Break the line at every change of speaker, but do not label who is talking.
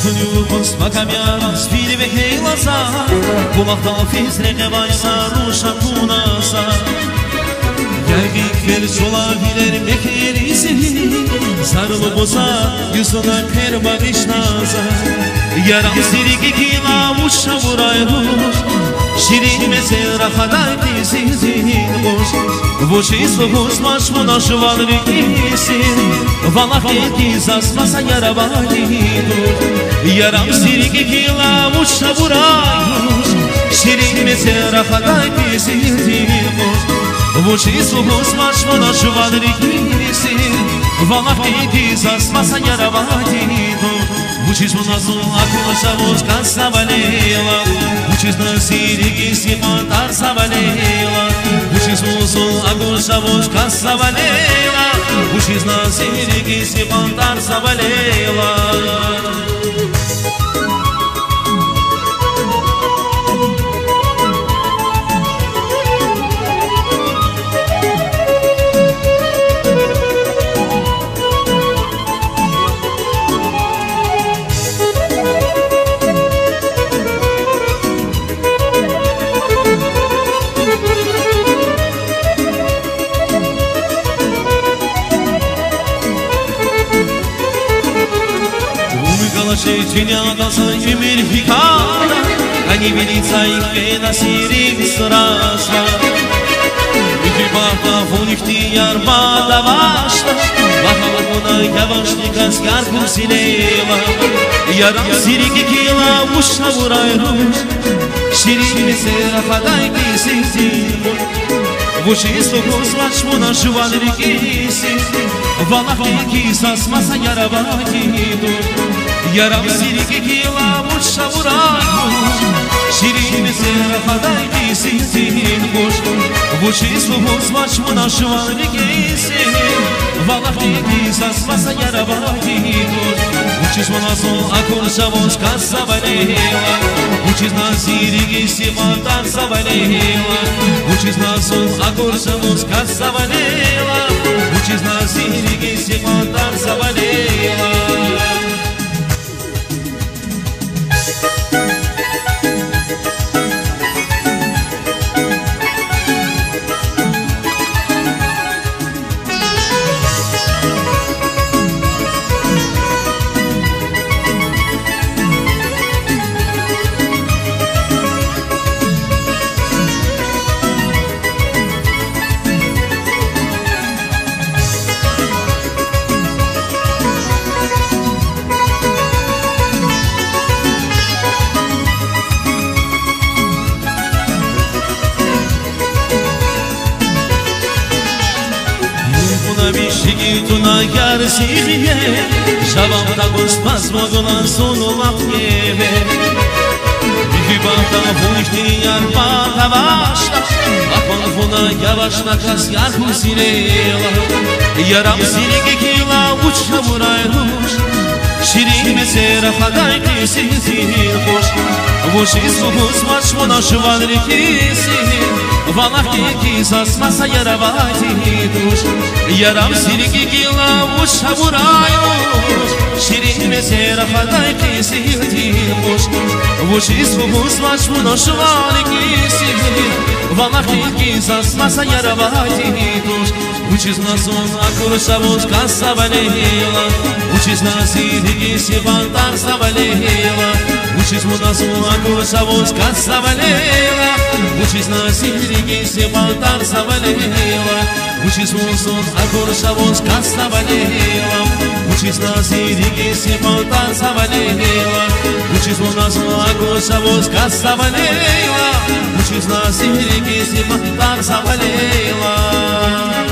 Узунюбус макамян спилеве хейласа Булахтал физреке вайса руша кунаса Ягикер жола билер мекериси Sarılı boza yüzüne per bağışnasa Yaram sirigi kila uçça vurayruş Şirin mesela haday dizinin boş Vuşisu husmaş buna şuvalri gisin Valak yetiz asmasa yaravalidur Yaram sirigi kila uçça vurayruş Şirin mesela haday dizinin boş Vuşisu husmaş buna şuvalri gisin Valak yetiz asmasa yaravalidur Учись у нас акуша вошка савалела Учись на сириги симонтар савалела Учись у нас акуша вошка савалела Учись на сириги симонтар савалела Чинятся юмильфикана Они велится их пена сирик страшна И припахта у них ты ярмада ваша Лахалакуна явашника с ярком синева Ярам сирики кила уша бурайруш Ширими сера хадайки синтиму Вучису кузмачмуна жувалрикиси Валахтики сасмаса яраватиду Yaram sirigi kila uçça vuraymuş Şirin sera hadayki sintin kuş Vuşisu huzmaçmuna şuvarı giysin Valahtiki sasmasa yaravatidur Uçiz mana sol akurşa voşka savaleyla Uçiz na sirigi simantar savaleyla Uçiz na sol akurşa voşka savaleyla Uçiz na sirigi simantar savaleyla Tuna yar sihiye Şavam da guspas modulan sonu lapneve Hibata hunişti yar bata başla Apan funa yavaşla kas yar husinela Yaram sirigi kila uçça vurayruş Şirin mesera hadayki sintin hoş Vuşisu huzmaçmuna şuvalrikisin Valahtiki sasmasa yaravatiduş Yaram sirigi kila uçça vurayruş Şirin mesera hadayki sintin hoş Vuşisu huzmaçmuna şuvalrikisin Valahtiki sasmasa yaravatiduş Uçiz na son akurşa voşka savaleyla Uçiz na sirigi simantar savaleyla Uçiz na son akurşa voşka savaleyla Uçiz na sirigi simantar savaleyla Uçiz na son akurşa voşka savaleyla Uçiz na sirigi simantar savaleyla Uçiz na son akurşa voşka savaleyla Uçiz na sirigi simantar savaleyla